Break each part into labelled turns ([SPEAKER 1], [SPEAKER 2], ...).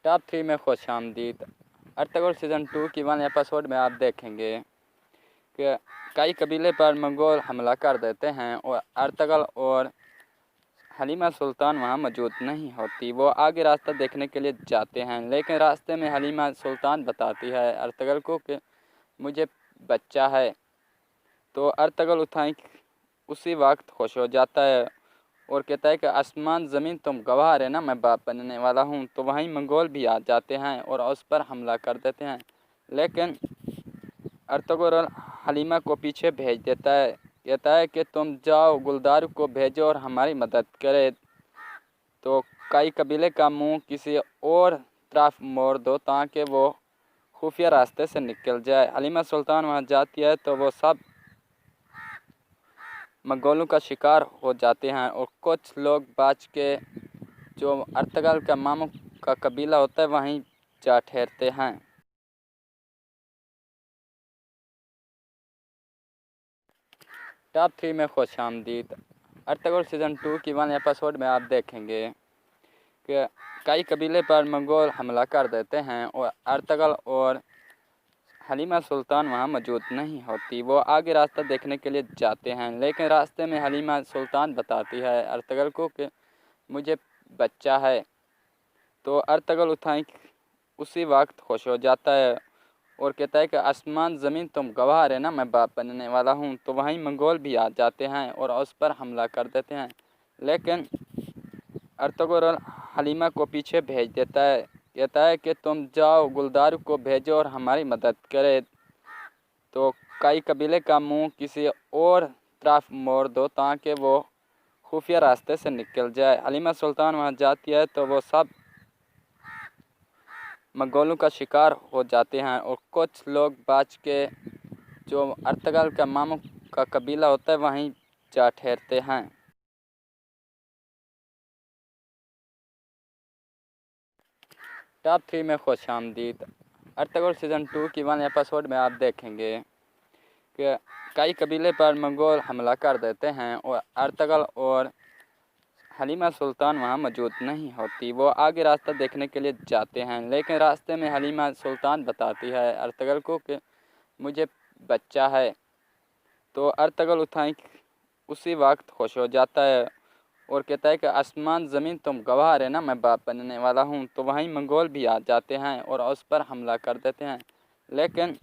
[SPEAKER 1] Top 3 में खुश आमदीद। अर्तुगरुल सीज़न 2 की 1 एपिसोड में आप देखेंगे कि कई कबीले पर मंगोल हमला कर देते हैं और अर्तुगरुल और हलीमा सुल्तान वहां मौजूद नहीं होती। वो आगे रास्ता देखने के लिए जाते हैं, लेकिन रास्ते में हलीमा सुल्तान बताती है अर्तुगरुल को कि मुझे बच्चा है। तो अर्तुगरुल उसी वक्त खुश हो जाता है और कहता है कि आसमान ज़मीन तुम गवाह है ना, मैं बाप बनने वाला हूँ। तो वहीं मंगोल भी आ जाते हैं और उस पर हमला कर देते हैं, लेकिन अर्तुगरुल हलीमा को पीछे भेज देता है। कहता है कि तुम जाओ, गुलदार को भेजो और हमारी मदद करे। तो कई कबीले का मुंह किसी और तरफ मोड़ दो ताकि वो खुफिया रास्ते से निकल जाए। हलीमा सुल्तान वहाँ जाती है तो वो सब मंगोलों का शिकार हो जाते हैं और कुछ लोग बच के जो अर्तुगरुल का मामू का कबीला होता है वहीं जा ठहरते हैं। टॉप 3 में खुश आमदीद। अर्तुगरुल सीज़न 2 की 1 एपिसोड में आप देखेंगे कि कई कबीले पर मंगोल हमला कर देते हैं और अर्तुगरुल और हलीमा सुल्तान वहां मौजूद नहीं होती। वो आगे रास्ता देखने के लिए जाते हैं, लेकिन रास्ते में हलीमा सुल्तान बताती है अर्तुगरुल को कि मुझे बच्चा है। तो अर्तुगरुल उसी वक्त खुश हो जाता है और कहता है कि आसमान ज़मीन तुम गवाह है ना, मैं बाप बनने वाला हूँ। तो वहीं मंगोल भी आ जाते हैं और उस पर हमला कर देते हैं, लेकिन अर्तुगरुल हलीमा को पीछे भेज देता है। कहता है कि तुम जाओ, गुलदार को भेजो और हमारी मदद करे। तो कई कबीले का मुंह किसी और तरफ मोड़ दो ताकि वो खुफिया रास्ते से निकल जाए। हलीमा सुल्तान वहाँ जाती है तो वो सब मंगोलों का शिकार हो जाते हैं और कुछ लोग बच के जो अर्तुगरुल का मामू का कबीला होता है वहीं जा ठहरते हैं। टॉप 3 में खुश आमदीद। अर्तुगरुल सीज़न 2 की 1 एपिसोड में आप देखेंगे कि कई कबीले पर मंगोल हमला कर देते हैं और अर्तुगरुल और हलीमा सुल्तान वहां मौजूद नहीं होती। वो आगे रास्ता देखने के लिए जाते हैं, लेकिन रास्ते में हलीमा सुल्तान बताती है अर्तुगरुल को कि मुझे बच्चा है। तो अर्तुगरुल उसी वक्त खुश हो जाता है और कहता है कि आसमान ज़मीन तुम गवाह है ना, मैं बाप बनने वाला हूँ। तो वहीं मंगोल भी आ जाते हैं और उस पर हमला कर देते हैं, लेकिन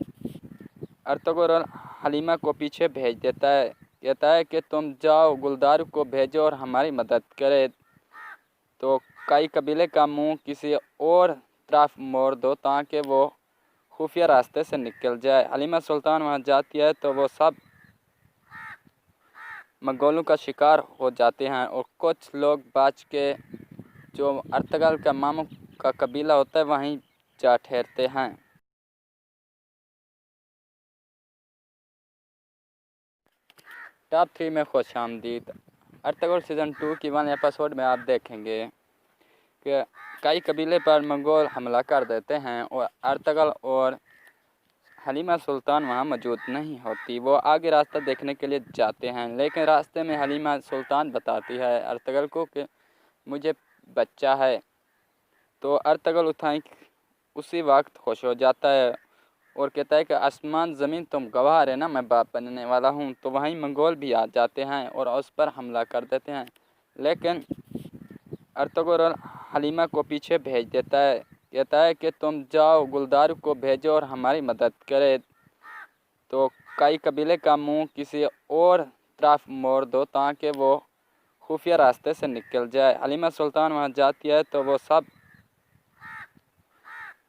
[SPEAKER 1] अर्तुगरुल हलीमा को पीछे भेज देता है। कहता है कि तुम जाओ, गुलदार को भेजो और हमारी मदद करे। तो कई कबीले का मुंह किसी और तरफ मोड़ दो ताकि वो खुफिया रास्ते से निकल जाए। हलीमा सुल्तान वहाँ जाती है तो वो सब मंगोलों का शिकार हो जाते हैं और कुछ लोग बच के जो अर्तुगरुल का मामू का कबीला होता है वहीं जा ठहरते हैं। टॉप 3 में खुश आमदीद। अर्तुगरुल सीज़न 2 की 1 एपिसोड में आप देखेंगे कि कई कबीले पर मंगोल हमला कर देते हैं और अर्तुगरुल और हलीमा सुल्तान वहां मौजूद नहीं होती। वो आगे रास्ता देखने के लिए जाते हैं, लेकिन रास्ते में हलीमा सुल्तान बताती है अर्तुगरुल को कि मुझे बच्चा है। तो अर्तुगरुल उसी वक्त खुश हो जाता है और कहता है कि आसमान ज़मीन तुम गवाह है ना, मैं बाप बनने वाला हूँ। तो वहीं मंगोल भी आ जाते हैं और उस पर हमला कर देते हैं, लेकिन अर्तुगरुल हलीमा को पीछे भेज देता है। कहता है कि तुम जाओ, गुलदार को भेजो और हमारी मदद करे। तो कई कबीले का मुंह किसी और तरफ मोड़ दो ताकि वो खुफिया रास्ते से निकल जाए। हलीमा सुल्तान वहाँ जाती है तो वो सब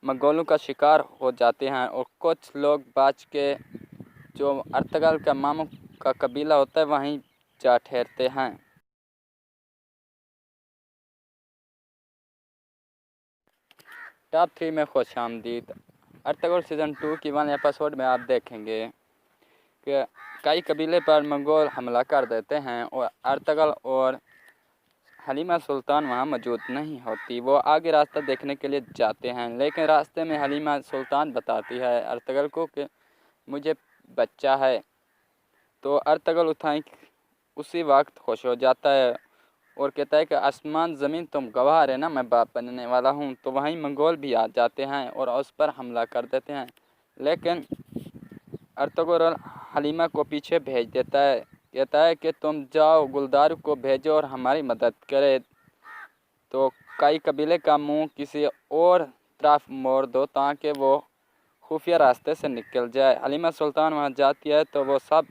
[SPEAKER 1] मंगोलों का शिकार हो जाते हैं और कुछ लोग बच के जो अर्तुगरुल का मामू का कबीला होता है वहीं जा ठहरते हैं। टॉप 3 में खुश आमदीद। अर्तुगरुल सीज़न 2 की 1 एपिसोड में आप देखेंगे कि कई कबीले पर मंगोल हमला कर देते हैं और अर्तुगरुल और हलीमा सुल्तान वहां मौजूद नहीं होती। वो आगे रास्ता देखने के लिए जाते हैं, लेकिन रास्ते में हलीमा सुल्तान बताती है अर्तुगरुल को कि मुझे बच्चा है। तो अर्तुगरुल उसी वक्त खुश हो जाता है और कहता है कि आसमान ज़मीन तुम गवाह रहे ना, मैं बाप बनने वाला हूँ। तो वहीं मंगोल भी आ जाते हैं और उस पर हमला कर देते हैं, लेकिन अर्तुगरुल हलीमा को पीछे भेज देता है। कहता है कि तुम जाओ, गुलदार को भेजो और हमारी मदद करे। तो कई कबीले का मुंह किसी और तरफ मोड़ दो ताकि वो खुफिया रास्ते से निकल जाए। हलीमा सुल्तान वहाँ जाती है तो वो सब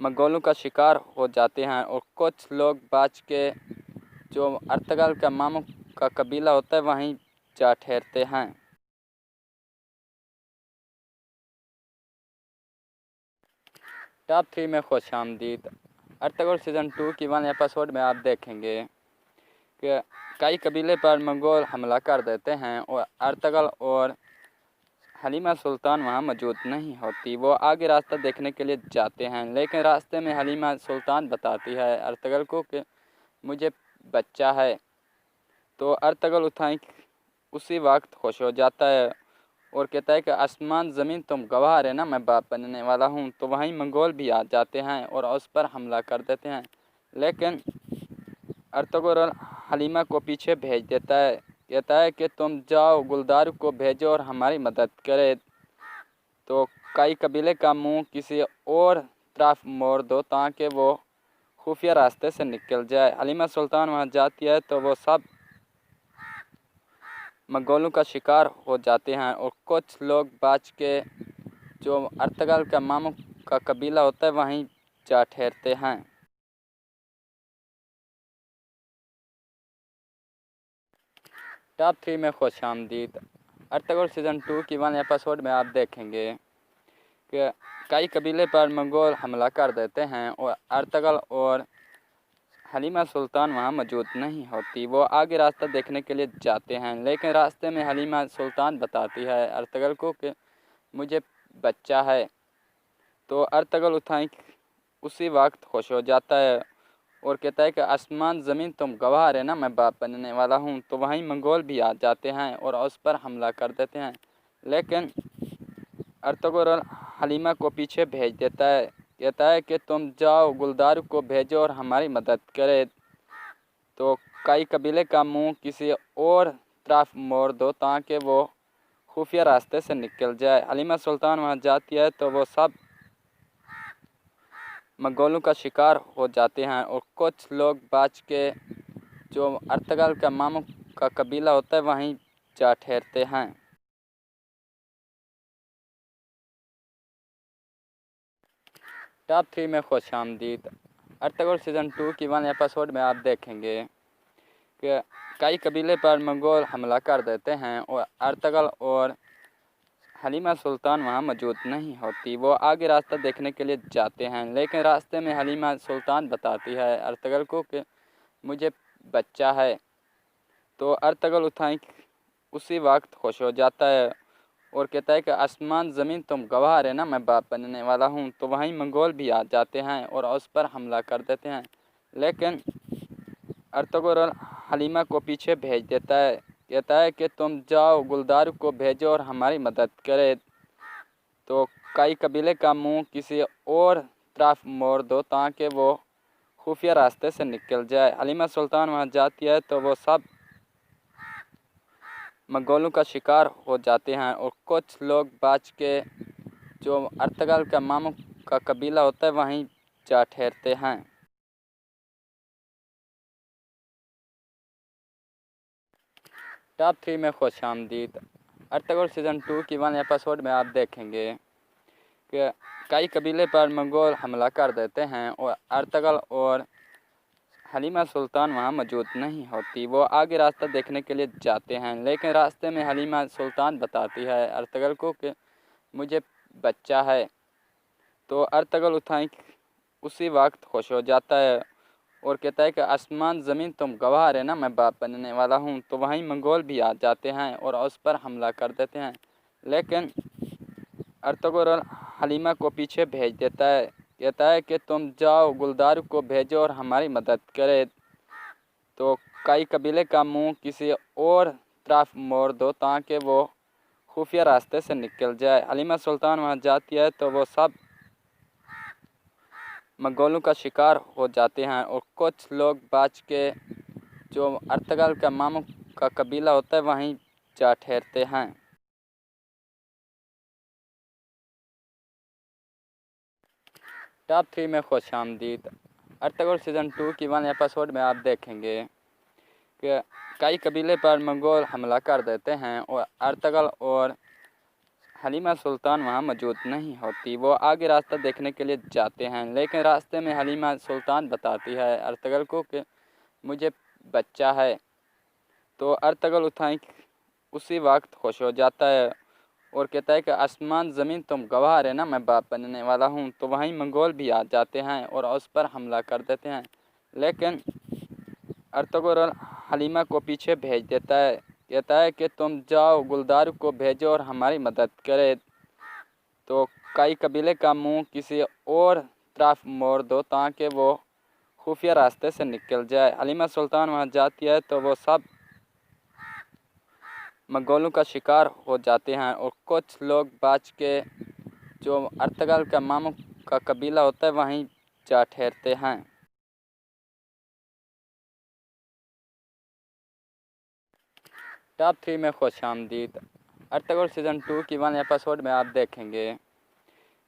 [SPEAKER 1] मंगोलों का शिकार हो जाते हैं और कुछ लोग बच के जो अर्तगल का मामू का कबीला होता है वहीं जा ठहरते हैं। टॉप 3 में खुश आमदीद। अर्तगल सीज़न 2 की 1 एपिसोड में आप देखेंगे कि कई कबीले पर मंगोल हमला कर देते हैं और अर्तगल और हलीमा सुल्तान वहाँ मौजूद नहीं होती। वो आगे रास्ता देखने के लिए जाते हैं, लेकिन रास्ते में हलीमा सुल्तान बताती है अर्तगल को कि मुझे बच्चा है। तो अर्तगल उठाई उसी वक्त खुश हो जाता है और कहता है कि आसमान ज़मीन तुम गवाह रहे ना, मैं बाप बनने वाला हूँ। तो वहीं मंगोल भी आ जाते हैं और उस पर हमला कर देते हैं, लेकिन अर्तुगरुल हलीमा को पीछे भेज देता है। कहता है कि तुम जाओ, गुलदार को भेजो और हमारी मदद करे। तो कई कबीले का मुंह किसी और तरफ मोड़ दो ताकि वो खुफिया रास्ते से निकल जाए। हलीमा सुल्तान वहाँ जाती है तो वो सब मंगोलों का शिकार हो जाते हैं और कुछ लोग बच के जो अर्तगल का मामू का कबीला होता है वहीं जा ठहरते हैं। टॉप 3 में खुश आमदीद। अर्तगल सीज़न 2 की 1 एपिसोड में आप देखेंगे कि कई कबीले पर मंगोल हमला कर देते हैं और अर्तगल और हलीमा सुल्तान वहाँ मौजूद नहीं होती। वो आगे रास्ता देखने के लिए जाते हैं, लेकिन रास्ते में हलीमा सुल्तान बताती है अर्तगल को कि मुझे बच्चा है। तो अर्तगल उठाई उसी वक्त खुश हो जाता है और कहता है कि आसमान ज़मीन तुम गवाह रहे ना, मैं बाप बनने वाला हूँ। तो वहीं मंगोल भी आ जाते हैं और उस पर हमला कर देते हैं, लेकिन अर्तुगरुल हलीमा को पीछे भेज देता है। कहता है कि तुम जाओ, गुलदार को भेजो और हमारी मदद करे। तो कई कबीले का मुंह किसी और तरफ मोड़ दो ताकि वो खुफिया रास्ते से निकल जाए। हलीमा सुल्तान वहाँ जाती है तो वो सब मंगोलों का शिकार हो जाते हैं और कुछ लोग बच के जो अर्तगल का मामू का कबीला होता है वहीं जा ठहरते हैं। टॉप 3 में खुश आमदीद। अर्तगल सीज़न 2 की 1 एपिसोड में आप देखेंगे कि कई कबीले पर मंगोल हमला कर देते हैं और अर्तगल और हलीमा सुल्तान वहाँ मौजूद नहीं होती। वो आगे रास्ता देखने के लिए जाते हैं, लेकिन रास्ते में हलीमा सुल्तान बताती है अर्तगल को कि मुझे बच्चा है। तो अर्तगल उठाई उसी वक्त खुश हो जाता है और कहता है कि आसमान ज़मीन तुम गवाह रहे ना, मैं बाप बनने वाला हूँ। तो वहीं मंगोल भी आ जाते हैं और उस पर हमला कर देते हैं, लेकिन अर्तुगरुल हलीमा को पीछे भेज देता है। कहता है कि तुम जाओ, गुलदार को भेजो और हमारी मदद करे। तो कई कबीले का मुंह किसी और तरफ मोड़ दो ताकि वो खुफिया रास्ते से निकल जाए। हलीमा सुल्तान वहाँ जाती है तो वो सब मंगोलों का शिकार हो जाते हैं और कुछ लोग बच के जो अर्तगल का मामू का कबीला होता है वहीं जा ठहरते हैं। टॉप 3 में खुश आमदीद। अर्तगल सीज़न 2 की 1 एपिसोड में आप देखेंगे कि कई कबीले पर मंगोल हमला कर देते हैं और अर्तगल और हलीमा सुल्तान वहाँ मौजूद नहीं होती। वो आगे रास्ता देखने के लिए जाते हैं, लेकिन रास्ते में हलीमा सुल्तान बताती है अर्तगल को कि मुझे बच्चा है। तो अर्तगल उठाई उसी वक्त खुश हो जाता है और कहता है कि आसमान ज़मीन तुम गवाह रहे ना, मैं बाप बनने वाला हूँ। तो वहीं मंगोल भी आ जाते हैं और उस पर हमला कर देते हैं, लेकिन अर्तुगरुल हलीमा को पीछे भेज देता है। कहता है कि तुम जाओ, गुलदार को भेजो और हमारी मदद करे। तो कई कबीले का मुंह किसी और तरफ मोड़ दो ताकि वो खुफिया रास्ते से निकल जाए। हलीमा सुल्तान वहाँ जाती है तो वो सब मंगोलों का शिकार हो जाते हैं और कुछ लोग बच के जो अर्तगल का मामू का कबीला होता है वहीं जा ठहरते हैं। टॉप 3 में खुश आमदीद। अर्तगल सीज़न 2 की 1 एपिसोड में आप देखेंगे कि कई कबीले पर मंगोल हमला कर देते हैं और अर्तगल और हलीमा सुल्तान वहां मौजूद नहीं होती। वो आगे रास्ता देखने के लिए जाते हैं, लेकिन रास्ते में हलीमा सुल्तान बताती है अर्तगल को कि मुझे बच्चा है। तो अर्तगल उठाई उसी वक्त खुश हो जाता है और कहता है कि आसमान ज़मीन तुम गवाह है ना, मैं बाप बनने वाला हूँ। तो वहीं मंगोल भी आ जाते हैं और उस पर हमला कर देते हैं, लेकिन अर्तुगरुल हलीमा को पीछे भेज देता है। कहता है कि तुम जाओ, गुलदार को भेजो और हमारी मदद करे। तो कई कबीले का मुंह किसी और तरफ मोड़ दो ताकि वो खुफिया रास्ते से निकल जाए। हलीमा सुल्तान वहाँ जाती है तो वो सब मंगोलों का शिकार हो जाते हैं और कुछ लोग बच के जो अर्तगल का मामू का कबीला होता है वहीं जा ठहरते हैं। टॉप 3 में खुश आमदीद। अर्तगल सीज़न 2 की 1 एपिसोड में आप देखेंगे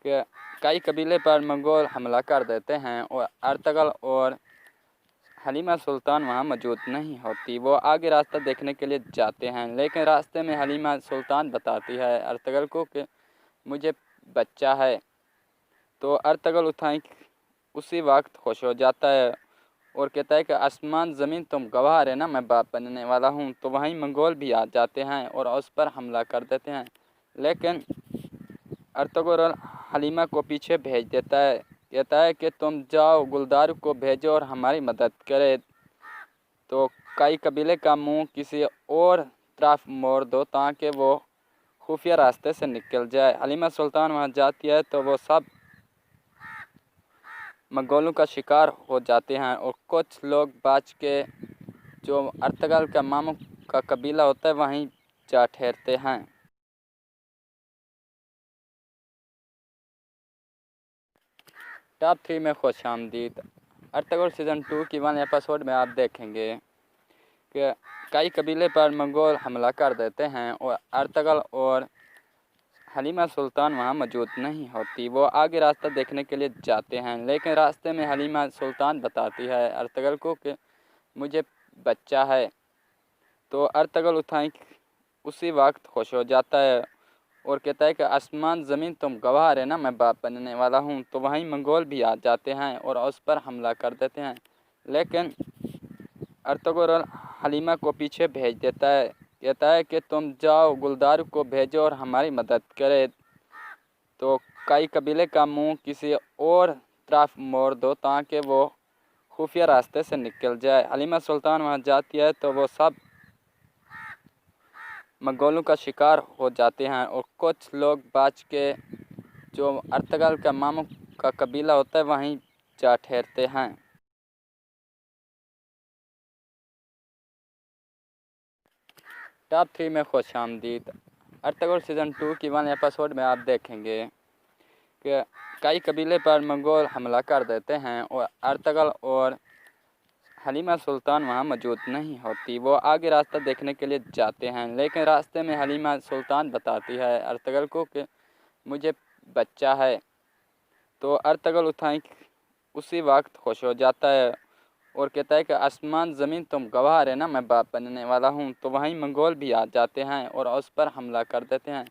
[SPEAKER 1] कि कई कबीले पर मंगोल हमला कर देते हैं और अर्तगल और हलीमा सुल्तान वहां मौजूद नहीं होती। वो आगे रास्ता देखने के लिए जाते हैं, लेकिन रास्ते में हलीमा सुल्तान बताती है अर्तगल को कि मुझे बच्चा है। तो अर्तगल उठाई उसी वक्त खुश हो जाता है और कहता है कि आसमान ज़मीन तुम गवाह है ना, मैं बाप बनने वाला हूँ। तो वहीं मंगोल भी आ जाते हैं और उस पर हमला कर देते हैं, लेकिन अर्तुगरुल हलीमा को पीछे भेज देता है। कहता है कि तुम जाओ, गुलदार को भेजो और हमारी मदद करे। तो कई कबीले का मुंह किसी और तरफ मोड़ दो ताकि वो खुफिया रास्ते से निकल जाए। हलीमा सुल्तान वहाँ जाती है तो वो सब मंगोलों का शिकार हो जाते हैं और कुछ लोग बच के जो अर्तगल का मामू का कबीला होता है वहीं जा ठहरते हैं। टॉप 3 में खुश आमदीद। अर्तगल सीज़न 2 की 1 एपिसोड में आप देखेंगे कि कई कबीले पर मंगोल हमला कर देते हैं और अर्तगल और हलीमा सुल्तान वहां मौजूद नहीं होती। वो आगे रास्ता देखने के लिए जाते हैं, लेकिन रास्ते में हलीमा सुल्तान बताती है अर्तगल को कि मुझे बच्चा है। तो अर्तगल उठाई उसी वक्त खुश हो जाता है और कहता है कि आसमान ज़मीन तुम गवाह है ना, मैं बाप बनने वाला हूँ। तो वहीं मंगोल भी आ जाते हैं और उस पर हमला कर देते हैं, लेकिन अर्तुगरुल हलीमा को पीछे भेज देता है। कहता है कि तुम जाओ, गुलदार को भेजो और हमारी मदद करे। तो कई कबीले का मुंह किसी और तरफ मोड़ दो ताकि वो खुफिया रास्ते से निकल जाए। हलीमा सुल्तान वहाँ जाती है तो वो सब मंगोलों का शिकार हो जाते हैं और कुछ लोग बच के जो अर्तगल का मामू का कबीला होता है वहीं जा ठहरते हैं। टॉप 3 में खुश आमदीद। अर्तगल सीज़न 2 की 1 एपिसोड में आप देखेंगे कि कई कबीले पर मंगोल हमला कर देते हैं और अर्तगल और हलीमा सुल्तान वहां मौजूद नहीं होती। वो आगे रास्ता देखने के लिए जाते हैं, लेकिन रास्ते में हलीमा सुल्तान बताती है अर्तगल को कि मुझे बच्चा है। तो अर्तगल उठाई उसी वक्त खुश हो जाता है और कहता है कि आसमान ज़मीन तुम गवाह है ना, मैं बाप बनने वाला हूँ। तो वहीं मंगोल भी आ जाते हैं और उस पर हमला कर देते हैं,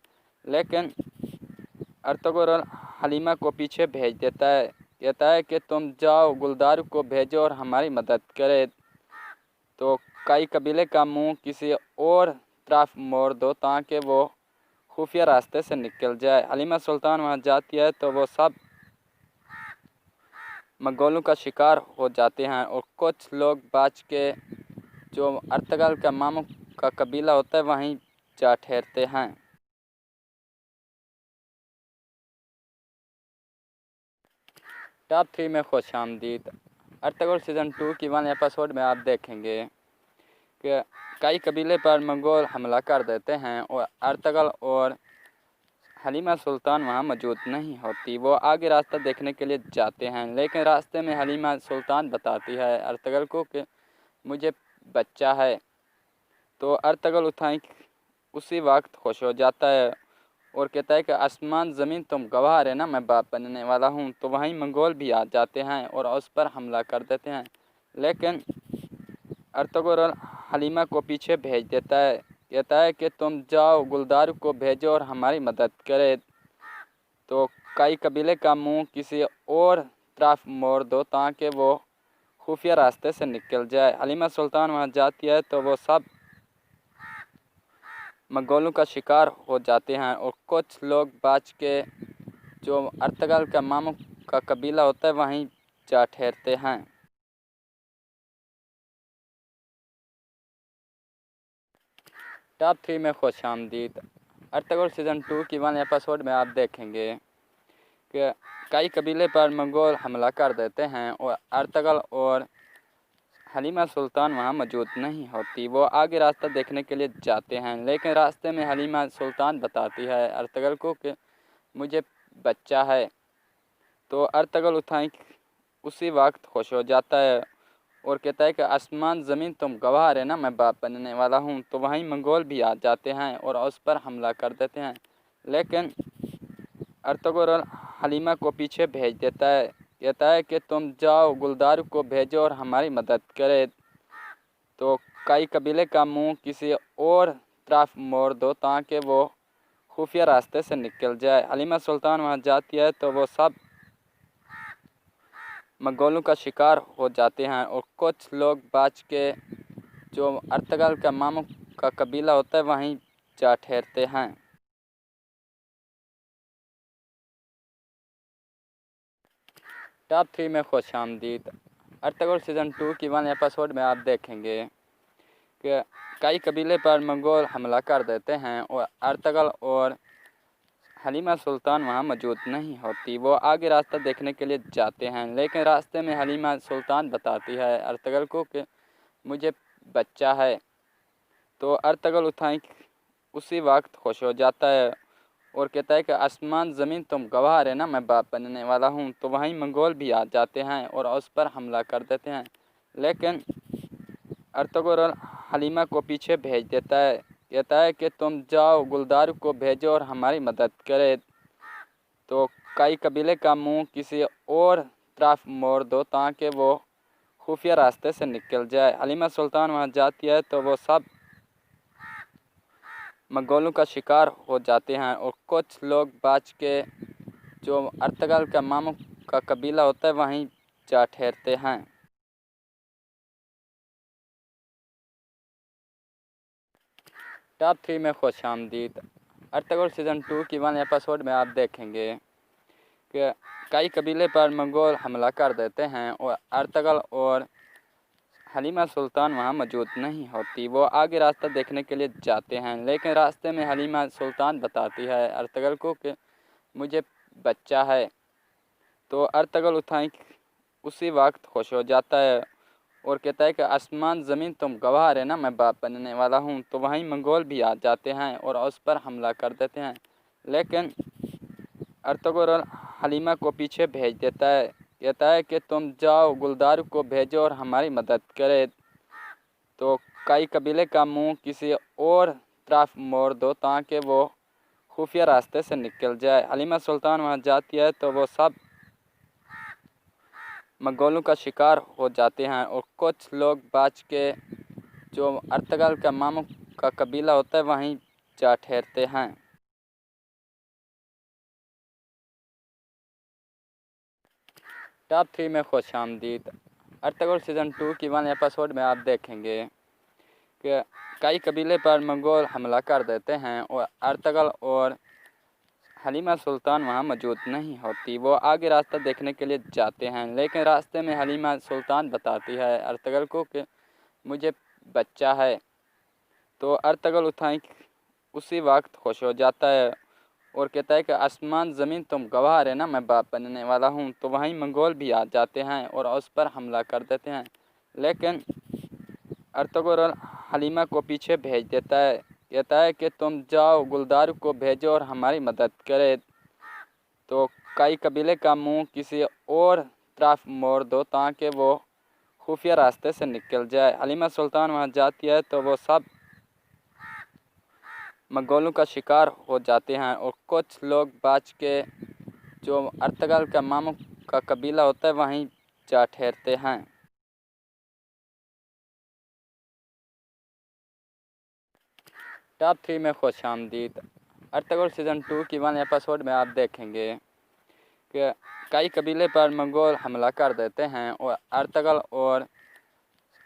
[SPEAKER 1] लेकिन अर्तुगरुल हलीमा को पीछे भेज देता है। कहता है कि तुम जाओ, गुलदार को भेजो और हमारी मदद करे। तो कई कबीले का मुंह किसी और तरफ मोड़ दो ताकि वो खुफिया रास्ते से निकल जाए। हलीमा सुल्तान वहाँ जाती है तो वो सब मंगोलों का शिकार हो जाते हैं और कुछ लोग बच के जो अर्तगल का मामू का कबीला होता है वहीं जा ठहरते हैं। टॉप 3 में खुश आमदीद। अर्तगल सीज़न 2 की 1 एपिसोड में आप देखेंगे कि कई कबीले पर मंगोल हमला कर देते हैं और अर्तगल और हलीमा सुल्तान वहाँ मौजूद नहीं होती। वो आगे रास्ता देखने के लिए जाते हैं, लेकिन रास्ते में हलीमा सुल्तान बताती है अर्तुगरुल को कि मुझे बच्चा है। तो अर्तुगरुल उठाई उसी वक्त खुश हो जाता है और कहता है कि आसमान ज़मीन तुम गवाह है ना, मैं बाप बनने वाला हूँ। तो वहीं मंगोल भी आ जाते हैं और उस पर हमला कर देते हैं, लेकिन अर्तुगरुल हलीमा को पीछे भेज देता है। कहता है कि तुम जाओ, गुलदार को भेजो और हमारी मदद करे। तो कई कबीले का मुंह किसी और तरफ मोड़ दो ताकि वो खुफिया रास्ते से निकल जाए। हलीमा सुल्तान वहाँ जाती है तो वो सब मंगोलों का शिकार हो जाते हैं और कुछ लोग बच के जो अर्तुगरुल का मामू का कबीला होता है वहीं जा ठहरते हैं। टॉप 3 में खुश आमदीद। अर्तुगरुल सीज़न 2 की 1 एपिसोड में आप देखेंगे कि कई कबीले पर मंगोल हमला कर देते हैं और अर्तुगरुल और हलीमा सुल्तान वहाँ मौजूद नहीं होती। वो आगे रास्ता देखने के लिए जाते हैं, लेकिन रास्ते में हलीमा सुल्तान बताती है अर्तुगरुल को कि मुझे बच्चा है। तो अर्तुगरुल उठाई उसी वक्त खुश हो जाता है और कहता है कि आसमान ज़मीन तुम गवाह है ना, मैं बाप बनने वाला हूँ। तो वहीं मंगोल भी आ जाते हैं और उस पर हमला कर देते हैं, लेकिन अर्तुगरुल हलीमा को पीछे भेज देता है। कहता है कि तुम जाओ, गुलदार को भेजो और हमारी मदद करे। तो कई कबीले का मुंह किसी और तरफ मोड़ दो ताकि वो खुफिया रास्ते से निकल जाए। हलीमा सुल्तान वहाँ जाती है तो वो सब मंगोलों का शिकार हो जाते हैं और कुछ लोग बच के जो अर्तुगरुल का मामू का कबीला होता है वहीं जा ठहरते हैं। टॉप 3 में खुश आमदीद। अर्तुगरुल सीज़न 2 की 1 एपिसोड में आप देखेंगे कि कई कबीले पर मंगोल हमला कर देते हैं और अर्तुगरुल और हलीमा सुल्तान वहाँ मौजूद नहीं होती। वो आगे रास्ता देखने के लिए जाते हैं, लेकिन रास्ते में हलीमा सुल्तान बताती है अर्तुगरुल को कि मुझे बच्चा है। तो अर्तुगरुल उठाई उसी वक्त खुश हो जाता है और कहता है कि आसमान ज़मीन तुम गवाह है ना, मैं बाप बनने वाला हूँ। तो वहीं मंगोल भी आ जाते हैं और उस पर हमला कर देते हैं, लेकिन अर्तुगरुल हलीमा को पीछे भेज देता है। कहता है कि तुम जाओ, गुलदार को भेजो और हमारी मदद करे। तो कई कबीले का मुंह किसी और तरफ मोड़ दो ताकि वो खुफिया रास्ते से निकल जाए। हलीमा सुल्तान वहाँ जाती है तो वो सब मंगोलों का शिकार हो जाते हैं और कुछ लोग बच के जो अर्तुगरुल का मामू का कबीला होता है वहीं जा ठहरते हैं। टॉप 3 में खुश आमदीद। अर्तुगरुल सीज़न 2 की 1 एपिसोड में आप देखेंगे कि कई कबीले पर मंगोल हमला कर देते हैं और अर्तुगरुल और हलीमा सुल्तान वहाँ मौजूद नहीं होती। वो आगे रास्ता देखने के लिए जाते हैं, लेकिन रास्ते में हलीमा सुल्तान बताती है अर्तुगरुल को कि मुझे बच्चा है। तो अर्तुगरुल उठाई उसी वक्त खुश हो जाता है और कहता है कि आसमान ज़मीन तुम गवाह है ना, मैं बाप बनने वाला हूँ। तो वहीं मंगोल भी आ जाते हैं और उस पर हमला कर देते हैं, लेकिन अर्तुगरुल हलीमा को पीछे भेज देता है। कहता है कि तुम जाओ, गुलदार को भेजो और हमारी मदद करे। तो कई कबीले का मुंह किसी और तरफ मोड़ दो ताकि वो खुफिया रास्ते से निकल जाए। हलीमा सुल्तान वहाँ जाती है तो वो सब मंगोलों का शिकार हो जाते हैं और कुछ लोग बच के जो अर्तुगरुल का मामू का कबीला होता है वहीं जा ठहरते हैं। टॉप 3 में खुश आमदीद। अर्तुगरुल सीज़न 2 की 1 एपिसोड में आप देखेंगे कि कई कबीले पर मंगोल हमला कर देते हैं और अर्तुगरुल और हलीमा सुल्तान वहाँ मौजूद नहीं होती। वो आगे रास्ता देखने के लिए जाते हैं, लेकिन रास्ते में हलीमा सुल्तान बताती है अर्तुगरुल को कि मुझे बच्चा है। तो अर्तुगरुल उठाई उसी वक्त खुश हो जाता है और कहता है कि आसमान ज़मीन तुम गवाह है ना, मैं बाप बनने वाला हूँ। तो वहीं मंगोल भी आ जाते हैं और उस पर हमला कर देते हैं, लेकिन अर्तुगरुल हलीमा को पीछे भेज देता है। कहता है कि तुम जाओ गुलदार को भेजो और हमारी मदद करे। तो कई कबीले का मुंह किसी और तरफ मोड़ दो ताकि वो खुफिया रास्ते से निकल जाए। हलीमा सुल्तान वहाँ जाती है तो वो सब मंगोलों का शिकार हो जाते हैं और कुछ लोग बच के जो अर्तगल का मामू का कबीला होता है वहीं जा ठहरते हैं। टॉप 3 में खुश आमदीद। अर्तगल सीज़न 2 की 1 एपिसोड में आप देखेंगे कि कई कबीले पर मंगोल हमला कर देते हैं और अर्तगल और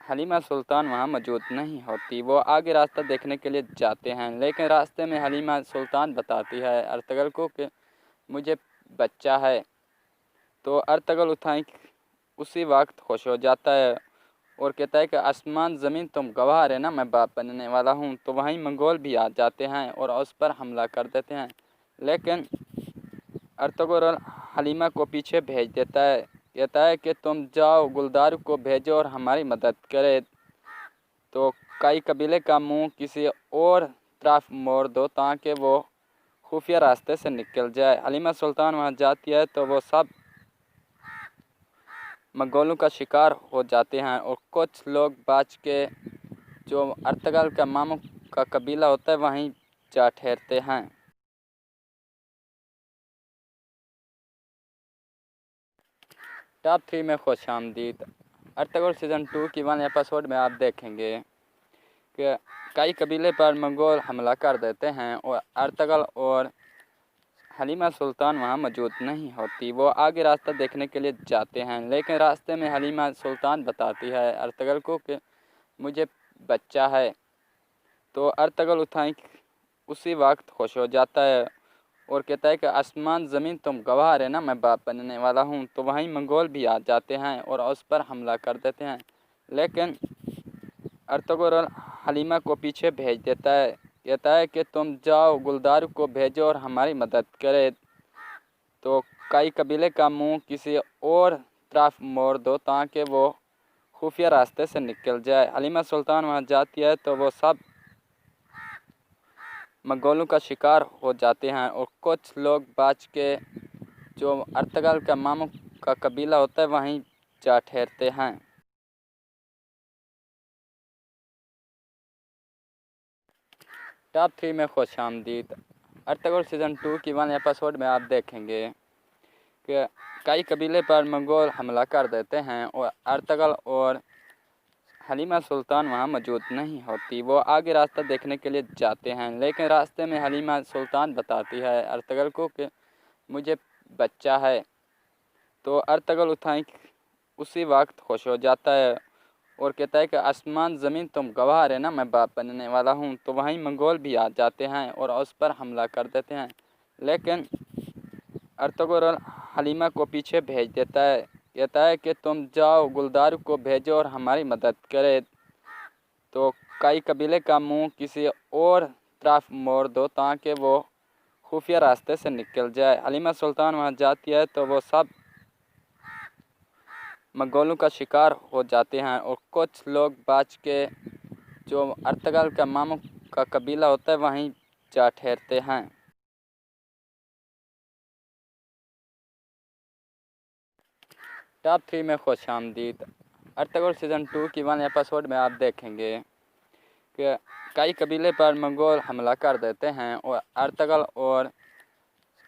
[SPEAKER 1] हलीमा सुल्तान वहाँ मौजूद नहीं होती। वो आगे रास्ता देखने के लिए जाते हैं, लेकिन रास्ते में हलीमा सुल्तान बताती है अर्तगल को कि मुझे बच्चा है। तो अर्तगल उठाई उसी वक्त खुश हो जाता है और कहता है कि आसमान ज़मीन तुम गवाह है ना, मैं बाप बनने वाला हूँ। तो वहीं मंगोल भी आ जाते हैं और उस पर हमला कर देते हैं, लेकिन अर्तुगरुल हलीमा को पीछे भेज देता है। कहता है कि तुम जाओ गुलदार को भेजो और हमारी मदद करे। तो कई कबीले का मुंह किसी और तरफ मोड़ दो ताकि वो खुफिया रास्ते से निकल जाए। हलीमा सुल्तान वहाँ जाती है तो वो सब मंगोलों का शिकार हो जाते हैं और कुछ लोग बच के जो अर्तगल का मामू का कबीला होता है वहीं जा ठहरते हैं। टॉप 3 में खुश आमदीद। अर्तगल सीज़न 2 की 1 एपिसोड में आप देखेंगे कि कई कबीले पर मंगोल हमला कर देते हैं और अर्तगल और हलीमा सुल्तान वहाँ मौजूद नहीं होती। वो आगे रास्ता देखने के लिए जाते हैं, लेकिन रास्ते में हलीमा सुल्तान बताती है अर्तगल को कि मुझे बच्चा है। तो अर्तगल उठाई उसी वक्त खुश हो जाता है और कहता है कि आसमान ज़मीन तुम गवाह है ना, मैं बाप बनने वाला हूँ। तो वहीं मंगोल भी आ जाते हैं और उस पर हमला कर देते हैं, लेकिन अर्तुगरुल हलीमा को पीछे भेज देता है। कहता है कि तुम जाओ गुलदार को भेजो और हमारी मदद करे। तो कई कबीले का मुंह किसी और तरफ मोड़ दो ताकि वो खुफिया रास्ते से निकल जाए। हलीमा सुल्तान वहाँ जाती है तो वो सब मंगोलों का शिकार हो जाते हैं और कुछ लोग बच के जो अर्तगल का मामू का कबीला होता है वहीं जा ठहरते हैं। टॉप 3 में खुश आमदीद। अर्तगल सीज़न 2 की 1 एपिसोड में आप देखेंगे कि कई कबीले पर मंगोल हमला कर देते हैं और अर्तगल और हलीमा सुल्तान वहाँ मौजूद नहीं होती। वो आगे रास्ता देखने के लिए जाते हैं, लेकिन रास्ते में हलीमा सुल्तान बताती है अर्तगल को कि मुझे बच्चा है। तो अर्तगल उठाई उसी वक्त खुश हो जाता है और कहता है कि आसमान ज़मीन तुम गवाह है ना, मैं बाप बनने वाला हूँ। तो वहीं मंगोल भी आ जाते हैं और उस पर हमला कर देते हैं, लेकिन अर्तुगरुल हलीमा को पीछे भेज देता है। कहता है कि तुम जाओ गुलदार को भेजो और हमारी मदद करे। तो कई कबीले का मुंह किसी और तरफ मोड़ दो ताकि वो खुफिया रास्ते से निकल जाए। हलीमा सुल्तान वहाँ जाती है तो वो सब मंगोलों का शिकार हो जाते हैं और कुछ लोग बच के जो अर्तगल का मामू का कबीला होता है वहीं जा ठहरते हैं। टॉप 3 में खुश आमदीद। अर्तगल सीज़न 2 की 1 एपिसोड में आप देखेंगे कि कई कबीले पर मंगोल हमला कर देते हैं और अर्तगल और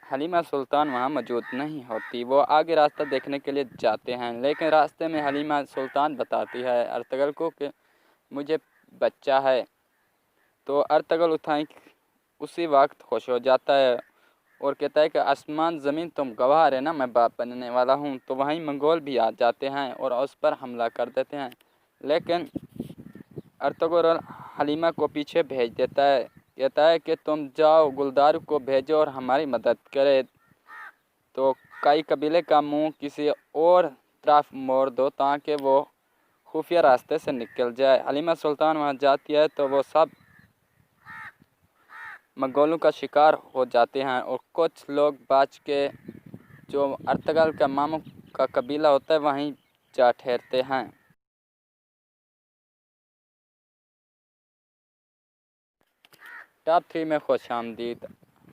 [SPEAKER 1] हलीमा सुल्तान वहाँ मौजूद नहीं होती। वो आगे रास्ता देखने के लिए जाते हैं, लेकिन रास्ते में हलीमा सुल्तान बताती है अर्तगल को कि मुझे बच्चा है। तो अर्तगल उठाई उसी वक्त खुश हो जाता है और कहता है कि आसमान ज़मीन तुम गवाह है ना, मैं बाप बनने वाला हूँ। तो वहीं मंगोल भी आ जाते हैं और उस पर हमला कर देते हैं, लेकिन अर्तुगरुल हलीमा को पीछे भेज देता है। कहता है कि तुम जाओ गुलदार को भेजो और हमारी मदद करे। तो कई कबीले का मुंह किसी और तरफ मोड़ दो ताकि वो खुफिया रास्ते से निकल जाए। हलीमा सुल्तान वहाँ जाती है तो वो सब मंगोलों का शिकार हो जाते हैं और कुछ लोग बच के जो अर्तगल का मामू का कबीला होता है वहीं जा ठहरते हैं। टॉप 3 में खुशामदीद।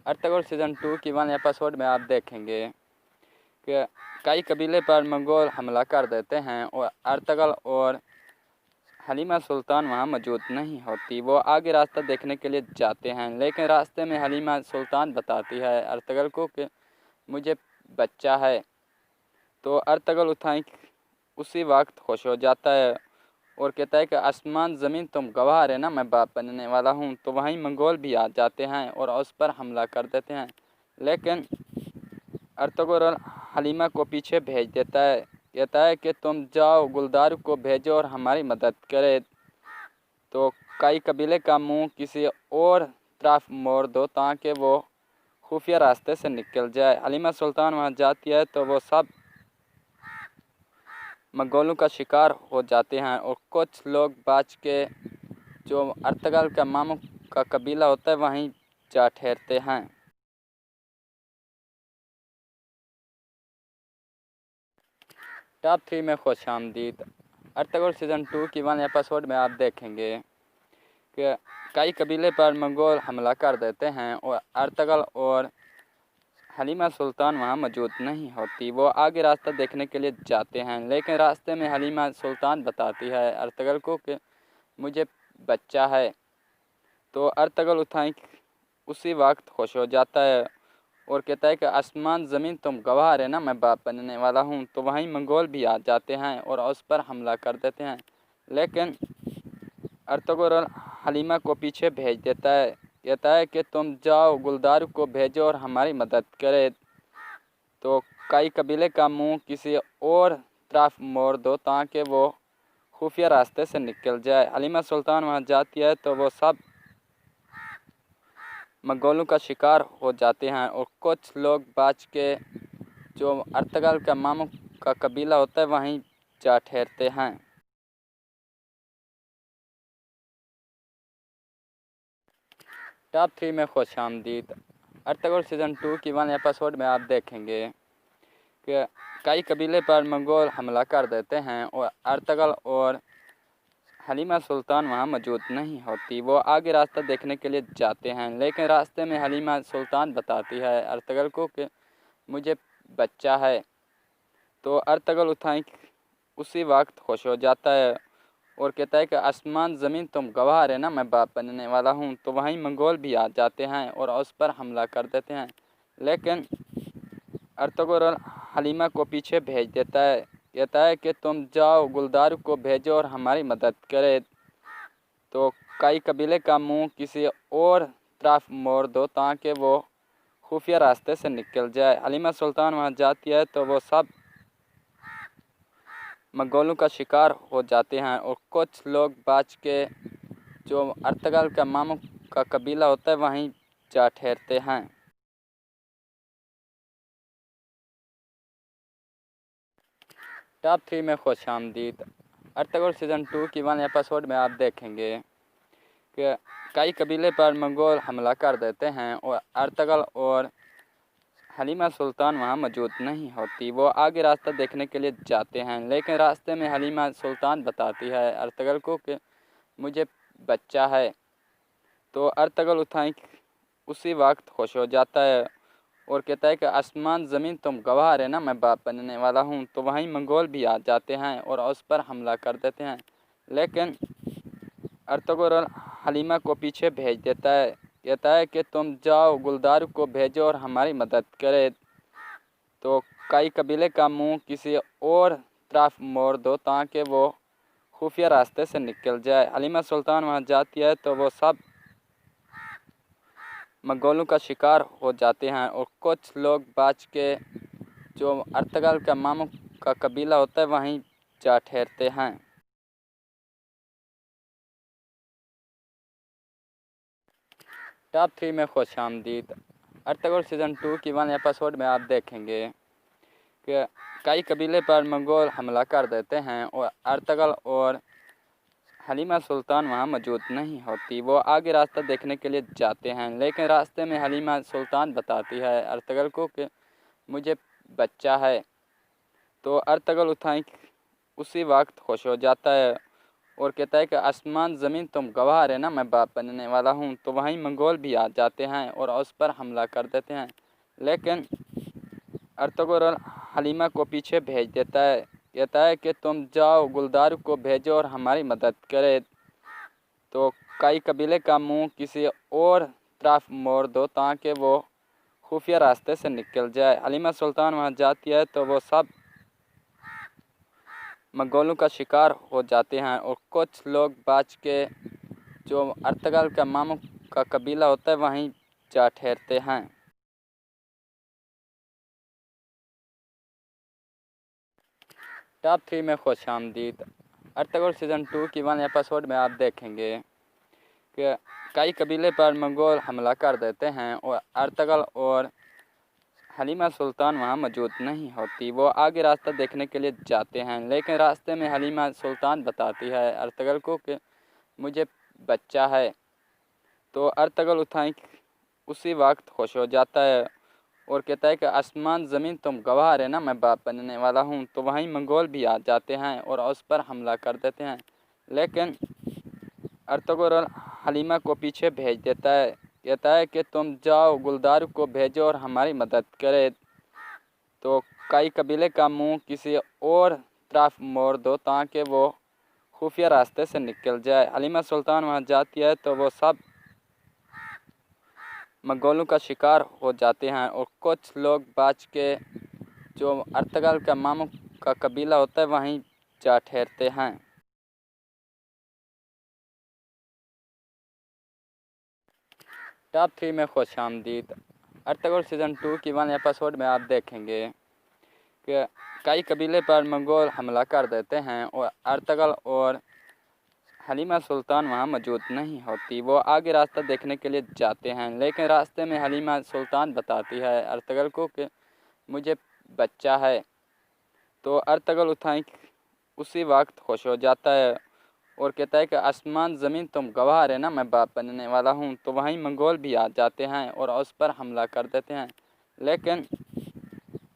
[SPEAKER 1] अर्तुगरुल सीज़न 2 की 1 एपिसोड में आप देखेंगे कि कई कबीले पर मंगोल हमला कर देते हैं और अर्तुगरुल और हलीमा सुल्तान वहां मौजूद नहीं होती। वो आगे रास्ता देखने के लिए जाते हैं, लेकिन रास्ते में हलीमा सुल्तान बताती है अर्तुगरुल को कि मुझे बच्चा है। तो अर्तुगरुल उसी वक्त खुश हो जाता है और कहता है कि आसमान ज़मीन तुम गवाह है ना, मैं बाप बनने वाला हूँ। तो वहीं मंगोल भी आ जाते हैं और उस पर हमला कर देते हैं, लेकिन अर्तुगरुल हलीमा को पीछे भेज देता है। कहता है कि तुम जाओ, गुलदार को भेजो और हमारी मदद करे। तो कई कबीले का मुंह किसी और तरफ मोड़ दो ताकि वो खुफिया रास्ते से निकल जाए। हलीमा सुल्तान वहाँ जाती है तो वो सब मंगोलों का शिकार हो जाते हैं और कुछ लोग बच के जो अर्तुगरुल का मामू का कबीला होता है वहीं जा ठहरते हैं। टॉप 3 में खुशामदीद। अर्तुगरुल सीज़न 2 की 1 एपिसोड में आप देखेंगे कि कई कबीले पर मंगोल हमला कर देते हैं और अर्तुगरुल और हलीमा सुल्तान वहां मौजूद नहीं होती। वो आगे रास्ता देखने के लिए जाते हैं, लेकिन रास्ते में हलीमा सुल्तान बताती है अर्तुगरुल को कि मुझे बच्चा है। तो अर्तुगरुल उसी वक्त खुश हो जाता है और कहता है कि आसमान ज़मीन तुम गवाह है ना, मैं बाप बनने वाला हूँ। तो वहीं मंगोल भी आ जाते हैं और उस पर हमला कर देते हैं, लेकिन अर्तुगरुल हलीमा को पीछे भेज देता है। कहता है कि तुम जाओ, गुलदार को भेजो और हमारी मदद करे। तो कई कबीले का मुंह किसी और तरफ मोड़ दो ताकि वो खुफिया रास्ते से निकल जाए। हलीमा सुल्तान वहाँ जाती है तो वो सब मंगोलों का शिकार हो जाते हैं और कुछ लोग बच के जो अर्तुगरुल का मामू का कबीला होता है वहीं जा ठहरते हैं। टॉप 3 में खुशामदीद। अर्तुगरुल सीज़न 2 की 1 एपिसोड में आप देखेंगे कि कई कबीले पर मंगोल हमला कर देते हैं और अर्तुगरुल और हलीमा सुल्तान वहां मौजूद नहीं होती। वो आगे रास्ता देखने के लिए जाते हैं, लेकिन रास्ते में हलीमा सुल्तान बताती है अर्तुगरुल को कि मुझे बच्चा है। तो अर्तुगरुल उसी वक्त खुश हो जाता है और कहता है कि आसमान ज़मीन तुम गवाह है ना, मैं बाप बनने वाला हूँ। तो वहीं मंगोल भी आ जाते हैं और उस पर हमला कर देते हैं, लेकिन अर्तुगरुल हलीमा को पीछे भेज देता है। कहता है कि तुम जाओ, गुलदार को भेजो और हमारी मदद करे। तो कई कबीले का मुंह किसी और तरफ मोड़ दो ताकि वो खुफिया रास्ते से निकल जाए। हलीमा सुल्तान वहाँ जाती है तो वो सब मंगोलों का शिकार हो जाते हैं और कुछ लोग बच के जो अर्तुगरुल का मामू का कबीला होता है वहीं जा ठहरते हैं। टॉप 3 में खुशामदीद। अर्तुगरुल सीज़न 2 की 1 एपिसोड में आप देखेंगे कि कई कबीले पर मंगोल हमला कर देते हैं और अर्तुगरुल और हलीमा सुल्तान वहां मौजूद नहीं होती। वो आगे रास्ता देखने के लिए जाते हैं, लेकिन रास्ते में हलीमा सुल्तान बताती है अर्तुगरुल को कि मुझे बच्चा है। तो अर्तुगरुल उसी वक्त खुश हो जाता है और कहता है कि आसमान ज़मीन तुम गवाह है ना, मैं बाप बनने वाला हूँ। तो वहीं मंगोल भी आ जाते हैं और उस पर हमला कर देते हैं, लेकिन अर्तुगरुल हलीमा को पीछे भेज देता है। कहता है कि तुम जाओ, गुलदार को भेजो और हमारी मदद करे। तो कई कबीले का मुंह किसी और तरफ मोड़ दो ताकि वो खुफिया रास्ते से निकल जाए। हलीमा सुल्तान वहाँ जाती है तो वो सब मंगोलों का शिकार हो जाते हैं और कुछ लोग बच के जो अर्तुगरुल का मामू का कबीला होता है वहीं जा ठहरते हैं। टॉप 3 में खुशामदीद। अर्तुगरुल सीज़न 2 की 1 एपिसोड में आप देखेंगे कि कई कबीले पर मंगोल हमला कर देते हैं और अर्तुगरुल और हलीमा सुल्तान वहां मौजूद नहीं होती। वो आगे रास्ता देखने के लिए जाते हैं, लेकिन रास्ते में हलीमा सुल्तान बताती है अर्तुगरुल को कि मुझे बच्चा है। तो अर्तुगरुल उसी वक्त खुश हो जाता है और कहता है कि आसमान ज़मीन तुम गवाह रहे ना, मैं बाप बनने वाला हूँ। तो वहीं मंगोल भी आ जाते हैं और उस पर हमला कर देते हैं, लेकिन अर्तुगरुल हलीमा को पीछे भेज देता है। कहता है कि तुम जाओ, गुलदार को भेजो और हमारी मदद करे। तो कई कबीले का मुंह किसी और तरफ मोड़ दो ताकि वो खुफिया रास्ते से निकल जाए। हलीमा सुल्तान वहाँ जाती है तो वो सब मंगोलों का शिकार हो जाते हैं और कुछ लोग बच के जो अर्तगल का मामू का कबीला होता है वहीं जा ठहरते हैं। टॉप 3 में खुश आमदीद। अर्तगल सीज़न 2 की 1 एपिसोड में आप देखेंगे कि कई कबीले पर मंगोल हमला कर देते हैं और अर्तगल और हलीमा सुल्तान वहाँ मौजूद नहीं होती। वो आगे रास्ता देखने के लिए जाते हैं, लेकिन रास्ते में हलीमा सुल्तान बताती है अर्तगल को कि मुझे बच्चा है। तो अर्तगल उठाई उसी वक्त खुश हो जाता है और कहता है कि आसमान ज़मीन तुम गवाह रहे ना, मैं बाप बनने वाला हूँ। तो वहीं मंगोल भी आ जाते हैं और उस पर हमला कर देते हैं, लेकिन अर्तुगरुल हलीमा को पीछे भेज देता है। कहता है कि तुम जाओ, गुलदार को भेजो और हमारी मदद करे। तो कई कबीले का मुंह किसी और तरफ मोड़ दो ताकि वो खुफिया रास्ते से निकल जाए। हलीमा सुल्तान वहाँ जाती है तो वो सब मंगोलों का शिकार हो जाते हैं और कुछ लोग बच के जो अर्तगल का मामू का कबीला होता है वहीं जा ठहरते हैं। टॉप 3 में खुश आमदीद। अर्तगल सीज़न 2 की 1 एपिसोड में आप देखेंगे कि कई कबीले पर मंगोल हमला कर देते हैं और अर्तगल और हलीमा सुल्तान वहाँ मौजूद नहीं होती। वो आगे रास्ता देखने के लिए जाते हैं, लेकिन रास्ते में हलीमा सुल्तान बताती है अर्तगल को कि मुझे बच्चा है। तो अर्तगल उठाई उसी वक्त खुश हो जाता है और कहता है कि आसमान ज़मीन तुम गवाह रहे ना, मैं बाप बनने वाला हूँ। तो वहीं मंगोल भी आ जाते हैं और उस पर हमला कर देते हैं, लेकिन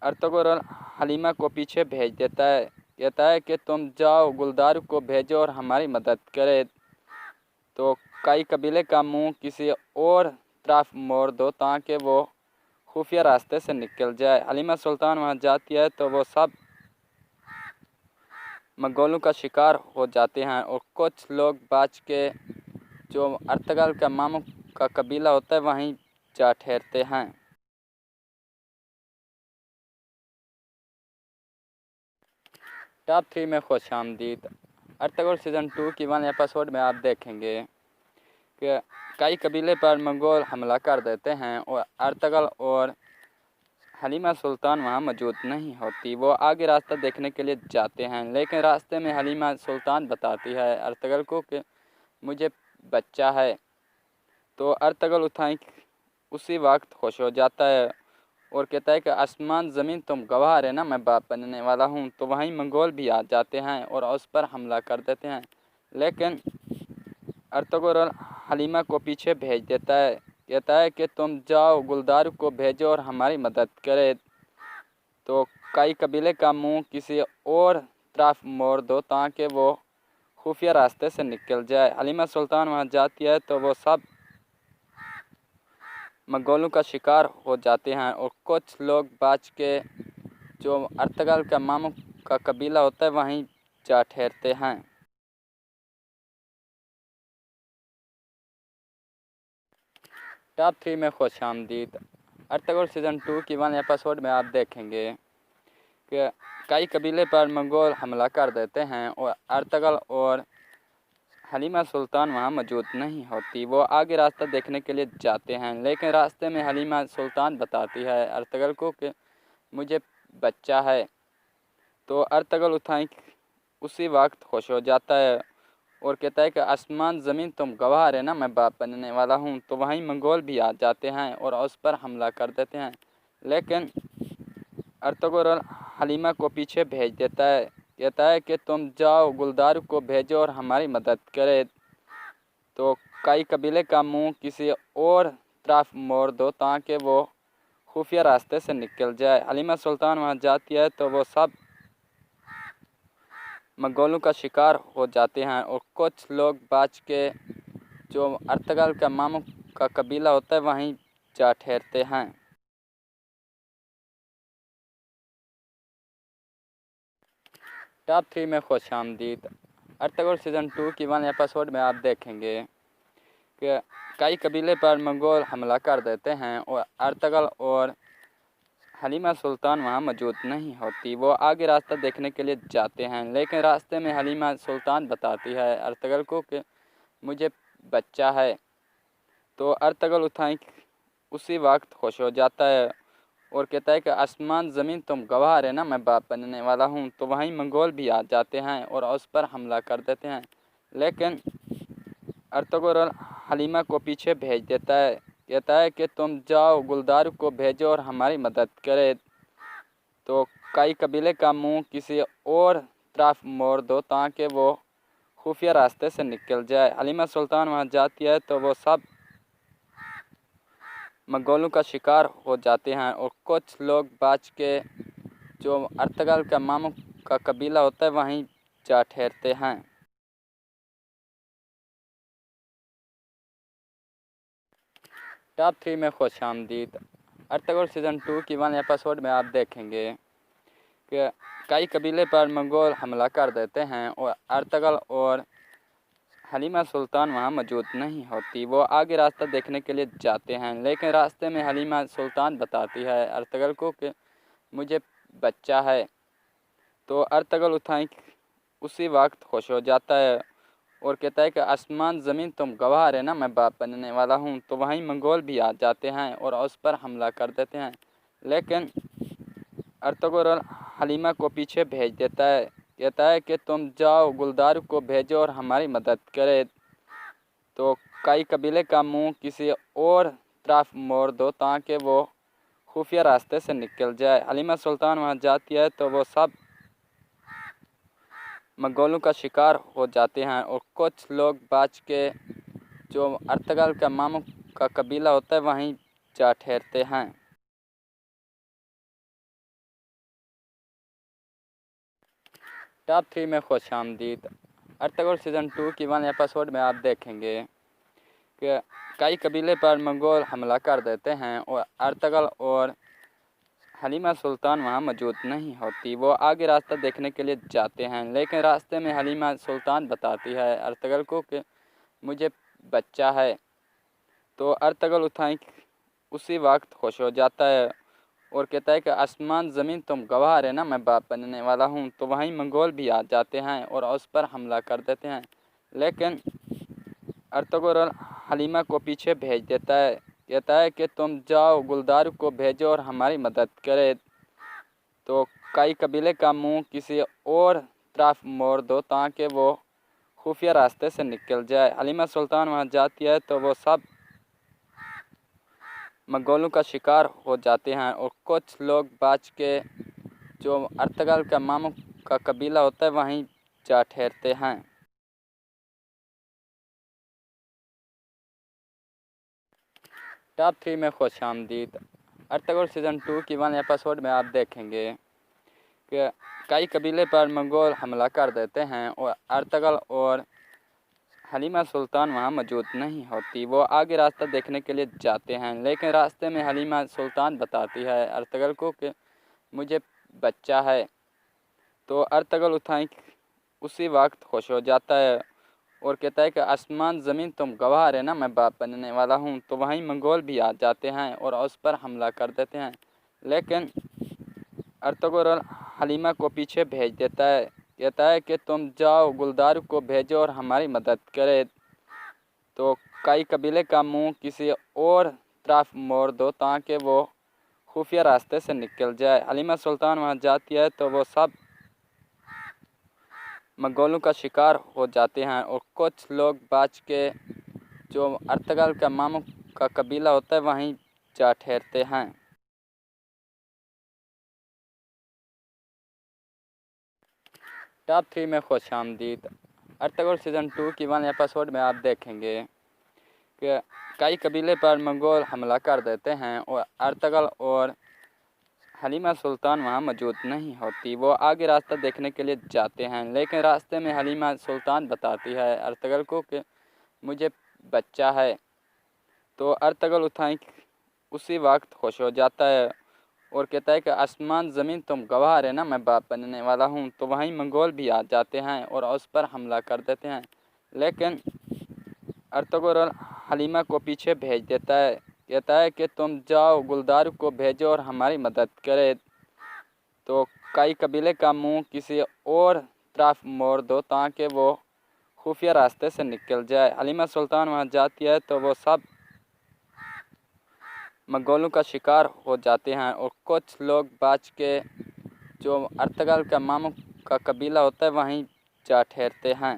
[SPEAKER 1] अर्तुगरुल हलीमा को पीछे भेज देता है। कहता है कि तुम जाओ, गुलदार को भेजो और हमारी मदद करे। तो कई कबीले का मुंह किसी और तरफ मोड़ दो ताकि वो खुफिया रास्ते से निकल जाए। हलीमा सुल्तान वहाँ जाती है तो वो सब मंगोलों का शिकार हो जाते हैं और कुछ लोग बच के जो अर्तगल का मामू का कबीला होता है वहीं जा ठहरते हैं। टॉप 3 में खुश आमदीद। अर्तगल सीज़न 2 की 1 एपिसोड में आप देखेंगे कि कई कबीले पर मंगोल हमला कर देते हैं और अर्तगल और हलीमा सुल्तान वहाँ मौजूद नहीं होती। वो आगे रास्ता देखने के लिए जाते हैं, लेकिन रास्ते में हलीमा सुल्तान बताती है अर्तगल को कि मुझे बच्चा है। तो अर्तगल उठाई उसी वक्त खुश हो जाता है और कहता है कि आसमान ज़मीन तुम गवाह रहे ना, मैं बाप बनने वाला हूँ। तो वहीं मंगोल भी आ जाते हैं और उस पर हमला कर देते हैं, लेकिन अर्तुगरुल हलीमा को पीछे भेज देता है। कहता है कि तुम जाओ, गुलदार को भेजो और हमारी मदद करे। तो कई कबीले का मुंह किसी और तरफ मोड़ दो ताकि वो खुफिया रास्ते से निकल जाए। हलीमा सुल्तान वहाँ जाती है तो वो सब मंगोलों का शिकार हो जाते हैं और कुछ लोग बच के जो अर्तगल का मामू का कबीला होता है वहीं जा ठहरते हैं। टॉप 3 में खुश आमदीद। अर्तगल सीज़न 2 की 1 एपिसोड में आप देखेंगे कि कई कबीले पर मंगोल हमला कर देते हैं और अर्तगल और हलीमा सुल्तान वहाँ मौजूद नहीं होती। वो आगे रास्ता देखने के लिए जाते हैं, लेकिन रास्ते में हलीमा सुल्तान बताती है अर्तगल को कि मुझे बच्चा है। तो अर्तगल उठाई उसी वक्त खुश हो जाता है और कहता है कि आसमान ज़मीन तुम गवाह रहे ना, मैं बाप बनने वाला हूँ। तो वहीं मंगोल भी आ जाते हैं और उस पर हमला कर देते हैं, लेकिन अर्तुगरुल हलीमा को पीछे भेज देता है। कहता है कि तुम जाओ, गुलदार को भेजो और हमारी मदद करे। तो कई कबीले का मुंह किसी और तरफ मोड़ दो ताकि वो खुफिया रास्ते से निकल जाए। हलीमा सुल्तान वहाँ जाती है तो वो सब मंगोलों का शिकार हो जाते हैं और कुछ लोग बच के जो अर्तगल का मामू का कबीला होता है वहीं जा ठहरते हैं। टॉप 3 में खुशामदीद। अर्तगल सीज़न 2 की 1 एपिसोड में आप देखेंगे कि कई कबीले पर मंगोल हमला कर देते हैं और अर्तगल और हलीमा सुल्तान वहाँ मौजूद नहीं होती। वो आगे रास्ता देखने के लिए जाते हैं, लेकिन रास्ते में हलीमा सुल्तान बताती है अर्तगल को कि मुझे बच्चा है। तो अर्तगल उठाई उसी वक्त खुश हो जाता है और कहता है कि आसमान ज़मीन तुम गवाह है ना, मैं बाप बनने वाला हूँ। तो वहीं मंगोल भी आ जाते हैं और उस पर हमला कर देते हैं, लेकिन अर्तुगरुल हलीमा को पीछे भेज देता है। कहता है कि तुम जाओ गुलदार को भेजो और हमारी मदद करे। तो कई कबीले का मुंह किसी और तरफ मोड़ दो ताकि वो खुफिया रास्ते से निकल जाए। हलीमा सुल्तान वहाँ जाती है तो वो सब मंगोलों का शिकार हो जाते हैं और कुछ लोग बच के जो अर्तगल का मामू का कबीला होता है वहीं जा ठहरते हैं। टॉप 3 में खुशामदीद। अर्तगल सीज़न 2 की 1 एपिसोड में आप देखेंगे कि कई कबीले पर मंगोल हमला कर देते हैं और अर्तगल और हलीमा सुल्तान वहाँ मौजूद नहीं होती। वो आगे रास्ता देखने के लिए जाते हैं, लेकिन रास्ते में हलीमा सुल्तान बताती है अर्तगल को कि मुझे बच्चा है। तो अर्तगल उठाई उसी वक्त खुश हो जाता है और कहता है कि आसमान ज़मीन तुम गवाह है ना, मैं बाप बनने वाला हूँ। तो वहीं मंगोल भी आ जाते हैं और उस पर हमला कर देते हैं, लेकिन अर्तुगरुल हलीमा को पीछे भेज देता है। कहता है कि तुम जाओ गुलदार को भेजो और हमारी मदद करे। तो कई कबीले का मुंह किसी और तरफ मोड़ दो ताकि वो खुफिया रास्ते से निकल जाए। हलीमा सुल्तान वहाँ जाती है तो वो सब मंगोलों का शिकार हो जाते हैं और कुछ लोग बच के जो अर्तगल का मामू का कबीला होता है वहीं जा ठहरते हैं। टॉप 3 में खुशामदीद। अर्तगल सीज़न 2 की 1 एपिसोड में आप देखेंगे कि कई कबीले पर मंगोल हमला कर देते हैं और अर्तगल और हलीमा सुल्तान वहाँ मौजूद नहीं होती। वो आगे रास्ता देखने के लिए जाते हैं, लेकिन रास्ते में हलीमा सुल्तान बताती है अर्तगल को कि मुझे बच्चा है। तो अर्तगल उठाई उसी वक्त खुश हो जाता है और कहता है कि आसमान ज़मीन तुम गवाह है ना, मैं बाप बनने वाला हूँ। तो वहीं मंगोल भी आ जाते हैं और उस पर हमला कर देते हैं, लेकिन अर्तुगरुल हलीमा को पीछे भेज देता है। कहता है कि तुम जाओ गुलदार को भेजो और हमारी मदद करे। तो कई कबीले का मुंह किसी और तरफ मोड़ दो ताकि वो खुफिया रास्ते से निकल जाए। हलीमा सुल्तान वहाँ जाती है तो वो सब मंगोलों का शिकार हो जाते हैं और कुछ लोग बच के जो अर्तगल का मामू का कबीला होता है वहीं जा ठहरते हैं। टॉप 3 में खुशामदीद। अर्तगल सीज़न 2 की 1 एपिसोड में आप देखेंगे कि कई कबीले पर मंगोल हमला कर देते हैं और अर्तगल और हलीमा सुल्तान वहाँ मौजूद नहीं होती। वो आगे रास्ता देखने के लिए जाते हैं, लेकिन रास्ते में हलीमा सुल्तान बताती है अर्तगल को कि मुझे बच्चा है। तो अर्तगल उठाई उसी वक्त खुश हो जाता है और कहता है कि आसमान ज़मीन तुम गवाह है ना, मैं बाप बनने वाला हूँ। तो वहीं मंगोल भी आ जाते हैं और उस पर हमला कर देते हैं, लेकिन अर्तुगरुल हलीमा को पीछे भेज देता है। कहता है कि तुम जाओ गुलदार को भेजो और हमारी मदद करे। तो कई कबीले का मुंह किसी और तरफ मोड़ दो ताकि वो खुफिया रास्ते से निकल जाए। हलीमा सुल्तान वहाँ जाती है तो वो सब मंगोलों का शिकार हो जाते हैं और कुछ लोग बच के जो अर्तगल का मामू का कबीला होता है वहीं जा ठहरते हैं। टॉप 3 में खुशामदीद। अर्तगल सीज़न 2 की 1 एपिसोड में आप देखेंगे कि कई कबीले पर मंगोल हमला कर देते हैं और अर्तगल और हलीमा सुल्तान वहाँ मौजूद नहीं होती। वो आगे रास्ता देखने के लिए जाते हैं, लेकिन रास्ते में हलीमा सुल्तान बताती है अर्तुगरुल को कि मुझे बच्चा है। तो अर्तुगरुल उसी वक्त खुश हो जाता है और कहता है कि आसमान ज़मीन तुम गवाह है ना, मैं बाप बनने वाला हूँ। तो वहीं मंगोल भी आ जाते हैं और उस पर हमला कर देते हैं, लेकिन अर्तुगरुल हलीमा को पीछे भेज देता है। कहता है कि तुम जाओ गुलदार को भेजो और हमारी मदद करे, तो कई कबीले का मुंह किसी और तरफ मोड़ दो ताकि वो खुफिया रास्ते से निकल जाए। हलीमा सुल्तान वहाँ जाती है तो वो सब मंगोलों का शिकार हो जाते हैं और कुछ लोग बच के जो अर्तुगरुल का मामू का कबीला होता है वहीं जा ठहरते हैं।